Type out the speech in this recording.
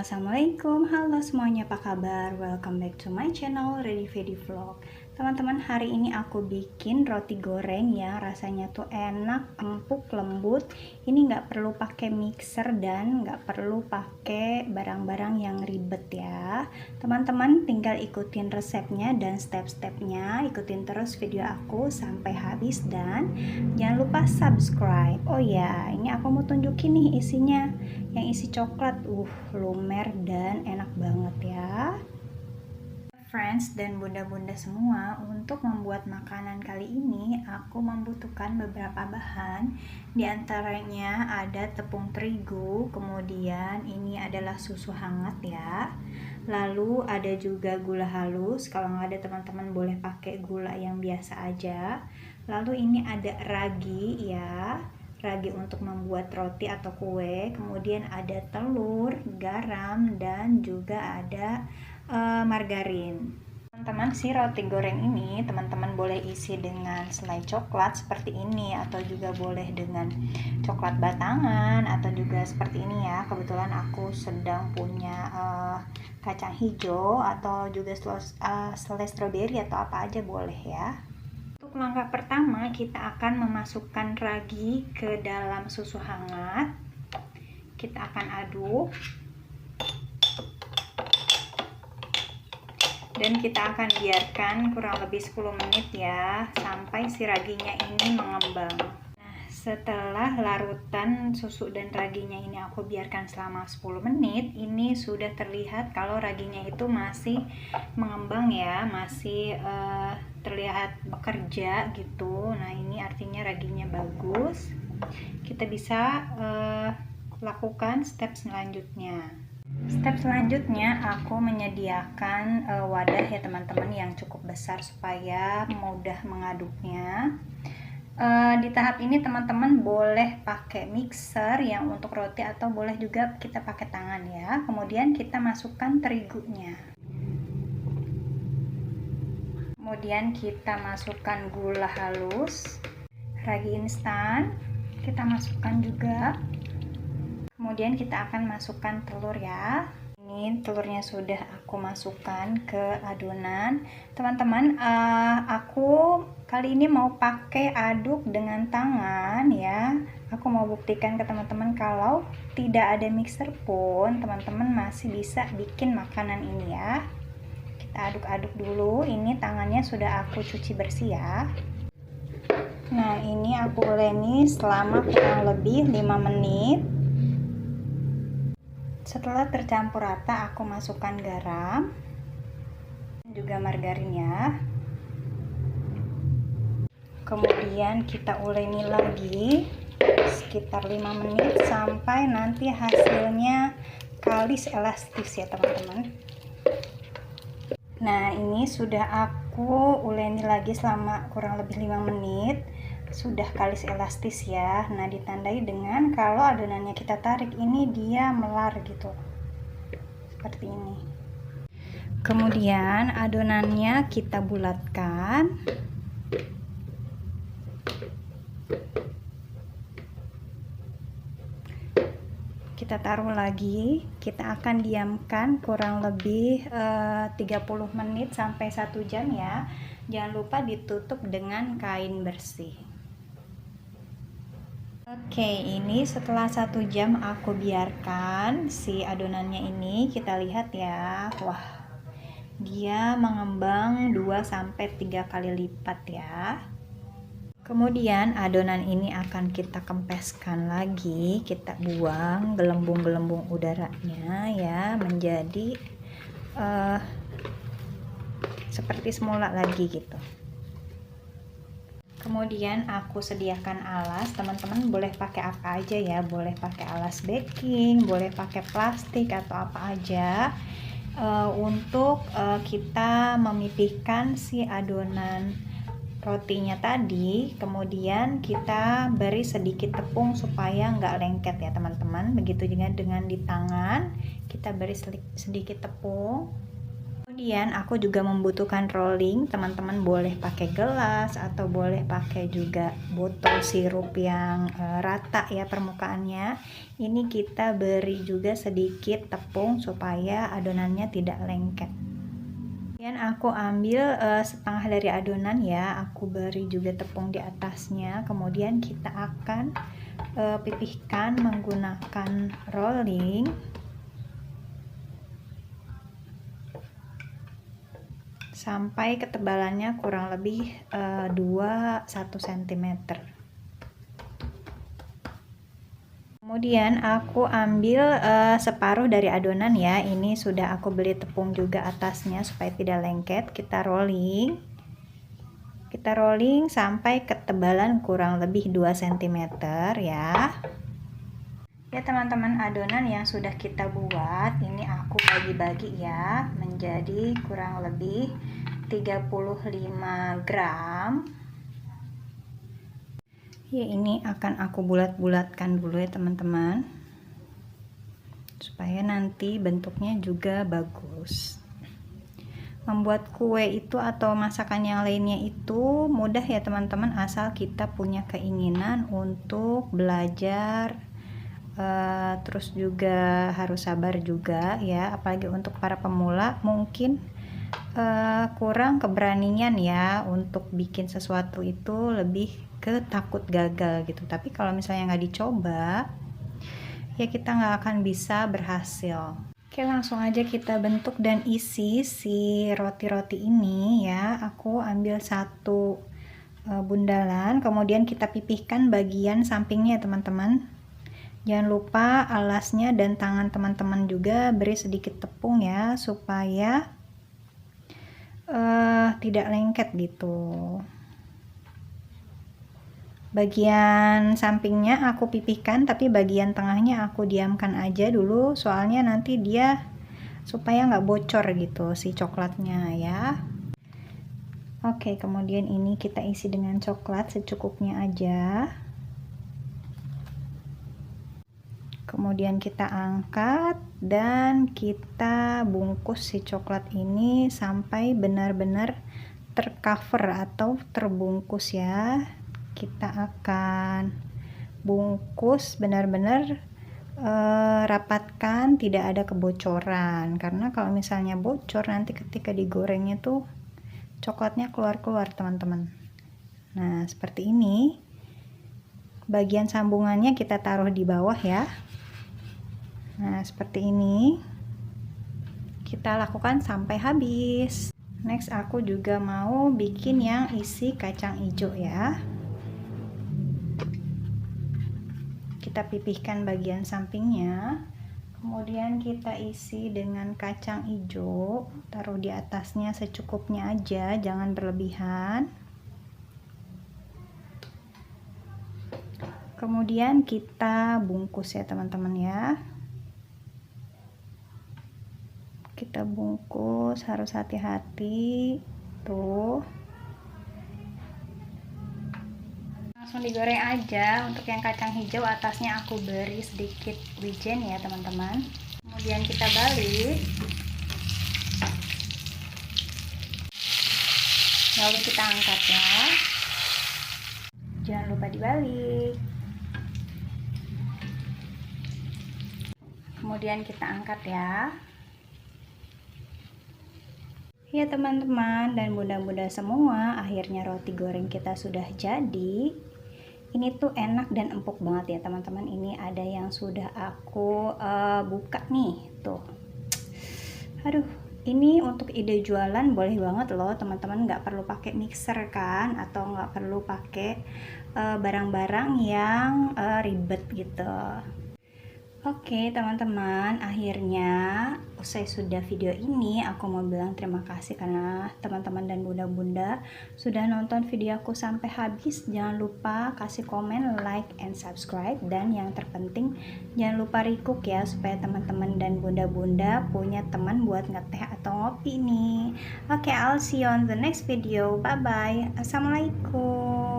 Assalamualaikum, halo semuanya, apa kabar? Welcome back to my channel Ready Vedi Vlog. Teman-teman, hari ini aku bikin roti goreng ya, rasanya tuh enak, empuk, lembut. Ini nggak perlu pakai mixer dan nggak perlu pakai barang-barang yang ribet ya. Teman-teman tinggal ikutin resepnya dan step-stepnya, ikutin terus video aku sampai habis dan jangan lupa subscribe. Oh ya, ini aku mau tunjukin nih isinya. Yang isi coklat, lumer dan enak banget ya. Friends dan bunda-bunda semua, untuk membuat makanan kali ini aku membutuhkan beberapa bahan. Di antaranya ada tepung terigu, kemudian ini adalah susu hangat ya. Lalu ada juga gula halus, kalau nggak ada teman-teman boleh pakai gula yang biasa aja. Lalu ini ada ragi ya, ragi untuk membuat roti atau kue, kemudian ada telur, garam, dan juga ada margarin. Teman-teman, si roti goreng ini teman-teman boleh isi dengan selai coklat seperti ini, atau juga boleh dengan coklat batangan, atau juga seperti ini ya. Kebetulan aku sedang punya kacang hijau, atau juga selai stroberi, atau apa aja boleh ya. Untuk langkah pertama, kita akan memasukkan ragi ke dalam susu hangat. Kita akan aduk dan kita akan biarkan kurang lebih 10 menit ya, sampai si raginya ini mengembang. Nah, setelah larutan susu dan raginya ini aku biarkan selama 10 menit, ini sudah terlihat kalau raginya itu masih mengembang ya, masih terlihat bekerja gitu. Nah, ini artinya raginya bagus. Kita bisa lakukan step selanjutnya. Step selanjutnya aku menyediakan wadah ya teman-teman yang cukup besar supaya mudah mengaduknya. Di tahap ini teman-teman boleh pakai mixer yang untuk roti, atau boleh juga kita pakai tangan ya. Kemudian kita masukkan terigunya. Kemudian kita masukkan gula halus, ragi instan, kita masukkan juga. Kemudian kita akan masukkan telur ya. Ini telurnya sudah aku masukkan ke adonan. Teman-teman, aku kali ini mau pakai aduk dengan tangan ya. Aku mau buktikan ke teman-teman kalau tidak ada mixer pun teman-teman masih bisa bikin makanan ini ya. Kita aduk-aduk dulu. Ini tangannya sudah aku cuci bersih ya. Nah, ini aku uleni selama kurang lebih 5 menit. Setelah tercampur rata, aku masukkan garam dan juga margarin ya. Kemudian kita uleni lagi sekitar 5 menit sampai nanti hasilnya kalis elastis ya teman-teman. Nah, ini sudah aku uleni lagi selama kurang lebih 5 menit. Sudah kalis elastis ya. Nah, ditandai dengan kalau adonannya kita tarik ini dia melar gitu, seperti ini. Kemudian adonannya kita bulatkan. Kita taruh lagi, kita akan diamkan kurang lebih 30 menit sampai 1 jam ya. Jangan lupa ditutup dengan kain bersih. Oke, ini setelah 1 jam aku biarkan si adonannya ini, kita lihat ya. Wah, dia mengembang 2-3 kali lipat ya. Kemudian adonan ini akan kita kempeskan lagi, kita buang gelembung-gelembung udaranya ya, menjadi seperti semula lagi gitu. Kemudian aku sediakan alas, teman-teman boleh pakai apa aja ya, boleh pakai alas baking, boleh pakai plastik atau apa aja, untuk kita memipihkan si adonan rotinya tadi. Kemudian kita beri sedikit tepung supaya nggak lengket ya teman-teman. Begitu juga dengan di tangan, kita beri sedikit tepung. Kemudian aku juga membutuhkan rolling, teman-teman boleh pakai gelas atau boleh pakai juga botol sirup yang rata ya permukaannya. Ini kita beri juga sedikit tepung supaya adonannya tidak lengket. Kemudian aku ambil setengah dari adonan ya, aku beri juga tepung di atasnya. Kemudian kita akan pipihkan menggunakan rolling sampai ketebalannya kurang lebih 1 cm. Kemudian aku ambil separuh dari adonan ya, ini sudah aku beli tepung juga atasnya supaya tidak lengket. Kita rolling sampai ketebalan kurang lebih 2 cm ya. Ya teman-teman, adonan yang sudah kita buat ini aku bagi-bagi ya menjadi kurang lebih 35 gram. Ya, ini akan aku bulat-bulatkan dulu ya teman-teman, supaya nanti bentuknya juga bagus. Membuat kue itu atau masakan yang lainnya itu mudah ya teman-teman, asal kita punya keinginan untuk belajar. Terus juga harus sabar juga ya, apalagi untuk para pemula mungkin kurang keberanian ya untuk bikin sesuatu itu, lebih ke takut gagal gitu. Tapi kalau misalnya nggak dicoba ya kita nggak akan bisa berhasil. Oke, langsung aja kita bentuk dan isi si roti-roti ini ya. Aku ambil satu bundalan, kemudian kita pipihkan bagian sampingnya teman-teman. Jangan lupa alasnya dan tangan teman-teman juga beri sedikit tepung ya, supaya tidak lengket gitu. Bagian sampingnya aku pipihkan, tapi bagian tengahnya aku diamkan aja dulu, soalnya nanti dia supaya nggak bocor gitu si coklatnya ya. Oke, kemudian ini kita isi dengan coklat secukupnya aja. Kemudian kita angkat dan kita bungkus si coklat ini sampai benar-benar tercover atau terbungkus ya. Kita akan bungkus benar-benar rapatkan, tidak ada kebocoran, karena kalau misalnya bocor nanti ketika digorengnya tuh coklatnya keluar-keluar teman-teman. Nah seperti ini. Bagian sambungannya kita taruh di bawah ya. Nah seperti ini kita lakukan sampai habis. Next aku juga mau bikin yang isi kacang hijau ya. Kita pipihkan bagian sampingnya, kemudian kita isi dengan kacang hijau, taruh di atasnya secukupnya aja, jangan berlebihan. Kemudian kita bungkus ya teman-teman ya. Kita bungkus harus hati-hati tuh. Langsung digoreng aja. Untuk yang kacang hijau atasnya aku beri sedikit wijen ya teman-teman. Kemudian kita balik, lalu kita angkat ya, jangan lupa dibalik. Kemudian kita angkat ya. Ya teman-teman dan bunda-bunda semua, akhirnya roti goreng kita sudah jadi. Ini tuh enak dan empuk banget ya teman-teman. Ini ada yang sudah aku buka nih tuh. Aduh, ini untuk ide jualan boleh banget loh teman-teman. Nggak perlu pakai mixer kan, atau nggak perlu pakai barang-barang yang ribet gitu. Oke teman-teman, akhirnya usai sudah video ini, aku mau bilang terima kasih karena teman-teman dan bunda-bunda sudah nonton video aku sampai habis. Jangan lupa kasih komen, like, and subscribe. Dan yang terpenting jangan lupa recook ya, supaya teman-teman dan bunda-bunda punya teman buat ngeteh atau ngopi nih. Oke, I'll see you on the next video. Bye bye. Assalamualaikum.